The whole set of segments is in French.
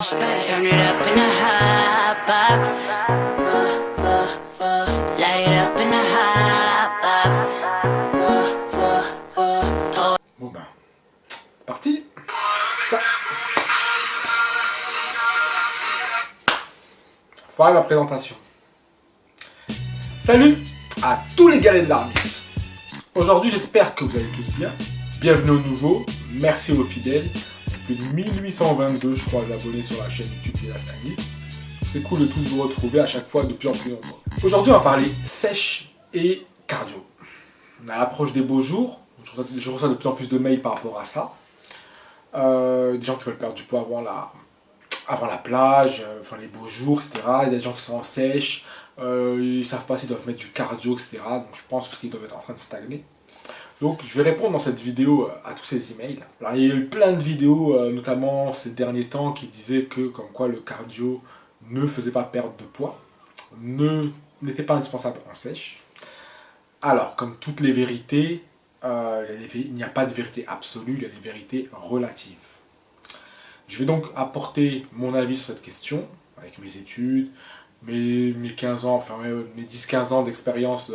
Turn it up in a hot box. Light it up in a hot box. Bon ben, c'est parti. Ça. Voilà ma présentation. Salut à tous les guerriers de l'armée. Aujourd'hui, j'espère que vous allez tous bien. Bienvenue aux nouveaux, merci aux fidèles. Plus de 1822, je crois, abonnés sur la chaîne YouTube Vilas Anis. C'est cool de tous vous retrouver à chaque fois de plus en plus nombreux. Aujourd'hui, on va parler sèche et cardio. On est à l'approche des beaux jours. Je reçois de plus en plus de mails par rapport à ça. Des gens qui veulent perdre du poids avant la plage, enfin les beaux jours, etc. Il y a des gens qui sont en sèche, ils ne savent pas s'ils doivent mettre du cardio, etc. Donc je pense qu'ils doivent être en train de stagner. Donc je vais répondre dans cette vidéo à tous ces emails. Alors il y a eu plein de vidéos, notamment ces derniers temps, qui disaient que comme quoi le cardio ne faisait pas perdre de poids, n'était pas indispensable en sèche. Alors comme toutes les vérités, il n'y a pas de vérité absolue, il y a des vérités relatives. Je vais donc apporter mon avis sur cette question, avec mes études, mes 15 ans, enfin mes 10-15 ans d'expérience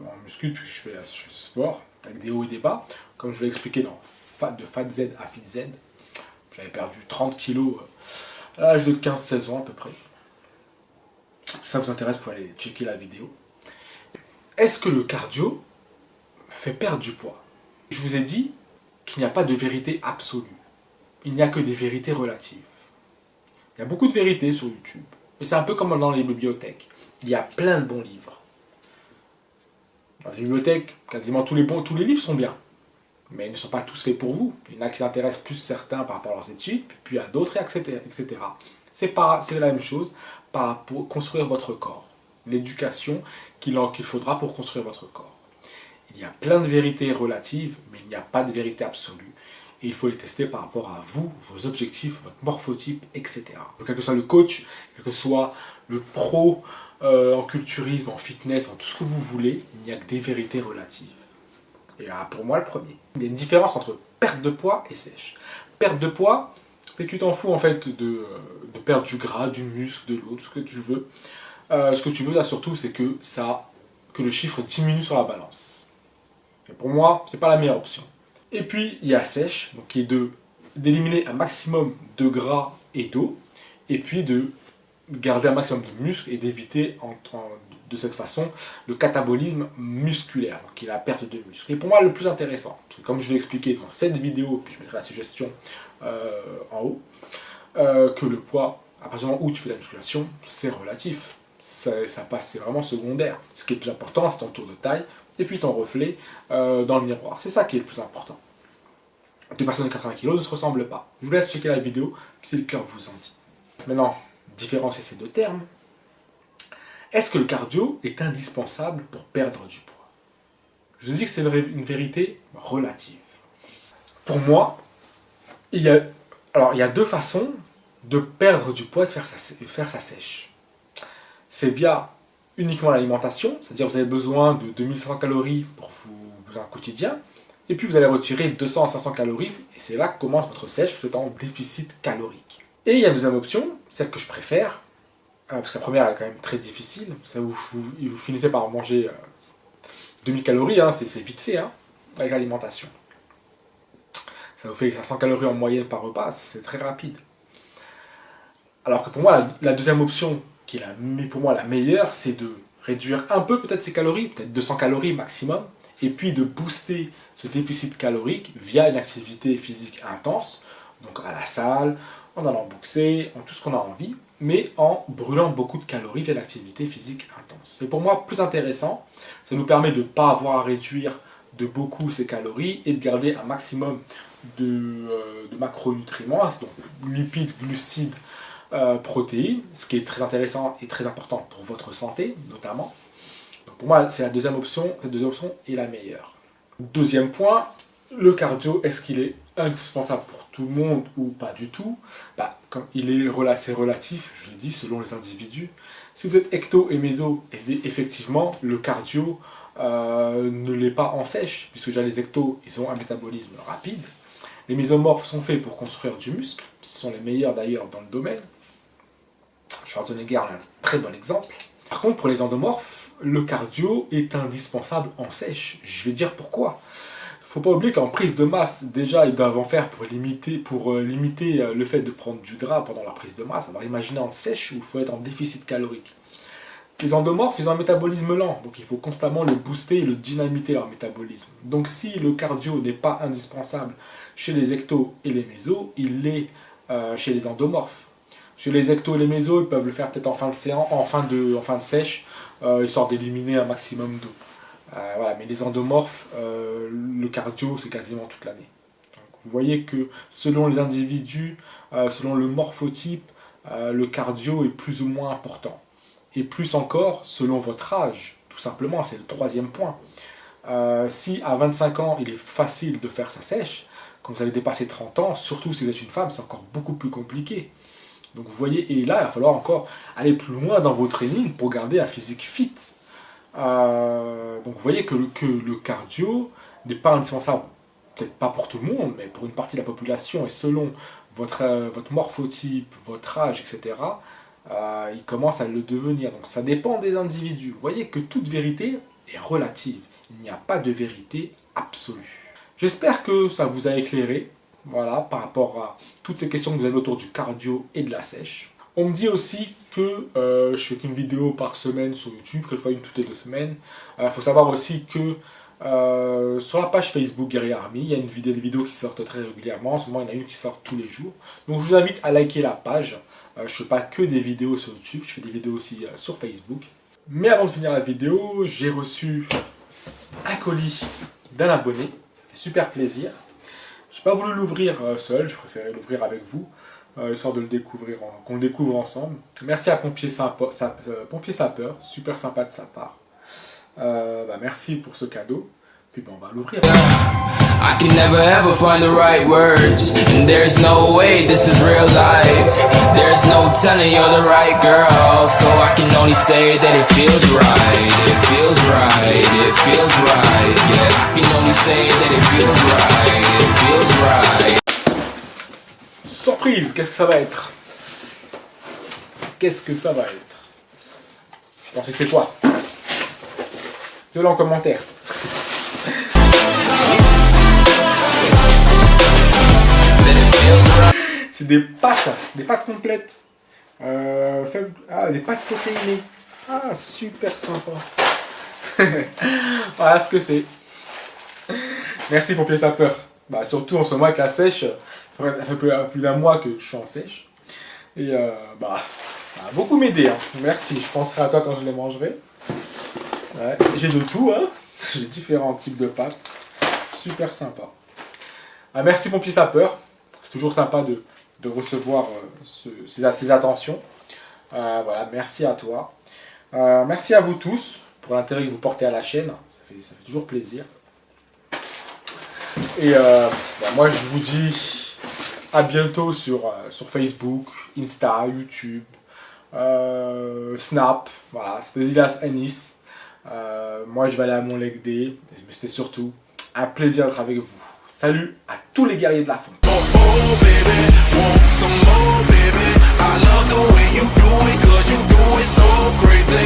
en muscu, puisque je fais ce sport, avec des hauts et des bas. Comme je l'ai expliqué dans de Fat Z à Fit Z, j'avais perdu 30 kilos à l'âge de 15-16 ans à peu près. Si ça vous intéresse, vous pouvez aller checker la vidéo. Est-ce que le cardio fait perdre du poids? Je vous ai dit qu'il n'y a pas de vérité absolue. Il n'y a que des vérités relatives. Il y a beaucoup de vérités sur YouTube. Mais c'est un peu comme dans les bibliothèques. Il y a plein de bons livres. Dans les bibliothèques, quasiment tous les livres sont bien. Mais ils ne sont pas tous faits pour vous. Il y en a qui s'intéressent plus certains par rapport à leurs études, puis à d'autres, etc. C'est la même chose pour construire votre corps. L'éducation qu'il faudra pour construire votre corps. Il y a plein de vérités relatives, mais il n'y a pas de vérité absolue. Et il faut les tester par rapport à vous, vos objectifs, votre morphotype, etc. Donc, quel que soit le coach, quel que soit le pro en culturisme, en fitness, en tout ce que vous voulez, il n'y a que des vérités relatives. Et là, pour moi, le premier. Il y a une différence entre perte de poids et sèche. Perte de poids, c'est que tu t'en fous en fait de perdre du gras, du muscle, de l'eau, tout ce que tu veux. Ce que tu veux là surtout, c'est que le chiffre diminue sur la balance. Et pour moi, c'est pas la meilleure option. Et puis, il y a sèche, donc qui est d'éliminer un maximum de gras et d'eau, et puis de garder un maximum de muscle et d'éviter de cette façon le catabolisme musculaire, donc qui est la perte de muscle. Et pour moi, le plus intéressant, parce que comme je l'ai expliqué dans cette vidéo, puis je mettrai la suggestion en haut, que le poids, à partir du moment où tu fais la musculation, c'est relatif. Ça passe, c'est vraiment secondaire. Ce qui est le plus important, c'est ton tour de taille, et puis ton reflet dans le miroir. C'est ça qui est le plus important. Deux personnes de 80 kg ne se ressemblent pas. Je vous laisse checker la vidéo, si le cœur vous en dit. Maintenant, différencier ces deux termes. Est-ce que le cardio est indispensable pour perdre du poids? Je vous dis que c'est une vérité relative. Pour moi, il y a deux façons de perdre du poids et de faire sa sèche. C'est via uniquement l'alimentation, c'est-à-dire vous avez besoin de 2500 calories pour vos besoins quotidiens, et puis vous allez retirer 200 à 500 calories, et c'est là que commence votre sèche, vous êtes en déficit calorique. Et il y a une deuxième option, celle que je préfère, parce que la première elle est quand même très difficile, vous finissez par manger 2000 calories, c'est vite fait, avec l'alimentation. Ça vous fait 500 calories en moyenne par repas, c'est très rapide. Alors que pour moi, la deuxième option, qui est pour moi la meilleure, c'est de réduire un peu peut-être ces calories, peut-être 200 calories maximum, et puis de booster ce déficit calorique via une activité physique intense, donc à la salle, en allant boxer, en tout ce qu'on a envie, mais en brûlant beaucoup de calories via l'activité physique intense. C'est pour moi plus intéressant, ça nous permet de ne pas avoir à réduire de beaucoup ces calories et de garder un maximum de macronutriments, donc lipides, glucides, protéines, ce qui est très intéressant et très important pour votre santé notamment. Donc pour moi, c'est la deuxième option, cette deuxième option est la meilleure. Deuxième point, le cardio, est-ce qu'il est indispensable pour tout le monde ou pas du tout? Comme c'est relatif, je l'ai dit, selon les individus. Si vous êtes ecto et méso, effectivement, le cardio ne l'est pas en sèche, puisque déjà les ectos, ils ont un métabolisme rapide. Les mésomorphes sont faits pour construire du muscle, ce sont les meilleurs d'ailleurs dans le domaine. Schwarzenegger est un très bon exemple. Par contre, pour les endomorphes, le cardio est indispensable en sèche. Je vais dire pourquoi. Il ne faut pas oublier qu'en prise de masse, déjà, ils doivent en faire pour limiter le fait de prendre du gras pendant la prise de masse. Alors imaginez en sèche où il faut être en déficit calorique. Les endomorphes, ils ont un métabolisme lent, donc il faut constamment le booster et le dynamiter leur métabolisme. Donc si le cardio n'est pas indispensable chez les ectos et les mésos, il l'est chez les endomorphes. Chez les ectos et les mésos, ils peuvent le faire peut-être en fin de séance, en fin de sèche, histoire d'éliminer un maximum d'eau. Voilà, mais les endomorphes, le cardio, c'est quasiment toute l'année. Vous voyez que selon les individus, selon le morphotype, le cardio est plus ou moins important. Et plus encore, selon votre âge, tout simplement, c'est le troisième point. Si à 25 ans, il est facile de faire sa sèche, quand vous allez dépasser 30 ans, surtout si vous êtes une femme, c'est encore beaucoup plus compliqué. Donc vous voyez, et là, il va falloir encore aller plus loin dans vos trainings pour garder un physique fit. Donc vous voyez que le cardio n'est pas indispensable, peut-être pas pour tout le monde, mais pour une partie de la population, et selon votre morphotype, votre âge, etc., il commence à le devenir. Donc ça dépend des individus. Vous voyez que toute vérité est relative. Il n'y a pas de vérité absolue. J'espère que ça vous a éclairé, voilà, par rapport à toutes ces questions que vous avez autour du cardio et de la sèche. On me dit aussi que je fais qu'une vidéo par semaine sur YouTube, quelquefois une toutes les 2 semaines. Il faut savoir aussi que sur la page Facebook Guerrier Army, il y a des vidéos qui sortent très régulièrement. En ce moment, il y en a une qui sort tous les jours. Donc je vous invite à liker la page. Je ne fais pas que des vidéos sur YouTube, je fais des vidéos aussi sur Facebook. Mais avant de finir la vidéo, j'ai reçu un colis d'un abonné. Ça fait super plaisir. Je n'ai pas voulu l'ouvrir seul, je préférais l'ouvrir avec vous, histoire de le découvrir, qu'on le découvre ensemble. Merci à Pompier Sapeur, super sympa de sa part. Merci pour ce cadeau. Puis on va l'ouvrir. I can never ever find the right words, and there's no way this is real life. There's no telling you're the right girl, so I can only say that it feels right. It feels right, it feels right. Yeah, I can only say that it feels right. It feels right. Surprise, qu'est-ce que ça va être? Qu'est-ce que ça va être? Je pensais que c'est quoi? Dites-le en commentaire. C'est des pâtes complètes. Des pâtes protéinées. Ah, super sympa. Voilà ce que c'est. Merci Pompier Sapeur. Surtout en ce moment avec la sèche, ça fait plus d'un mois que je suis en sèche. Et ça va beaucoup m'aider. Hein. Merci, je penserai à toi quand je les mangerai. Ouais, j'ai de tout, hein. J'ai différents types de pâtes. Super sympa. Merci Pompier Sapeur. C'est toujours sympa de recevoir ces attentions. Voilà, merci à toi. Merci à vous tous pour l'intérêt que vous portez à la chaîne. Ça fait toujours plaisir. Et moi, je vous dis à bientôt sur Facebook, Insta, YouTube, Snap. Voilà, c'était Zilas Anis. Moi, je vais aller à mon leg day. Mais c'était surtout un plaisir d'être avec vous. Salut à tous les guerriers de la fonte. Oh baby, want some more baby. I love the way you do it, 'cause you do it so crazy.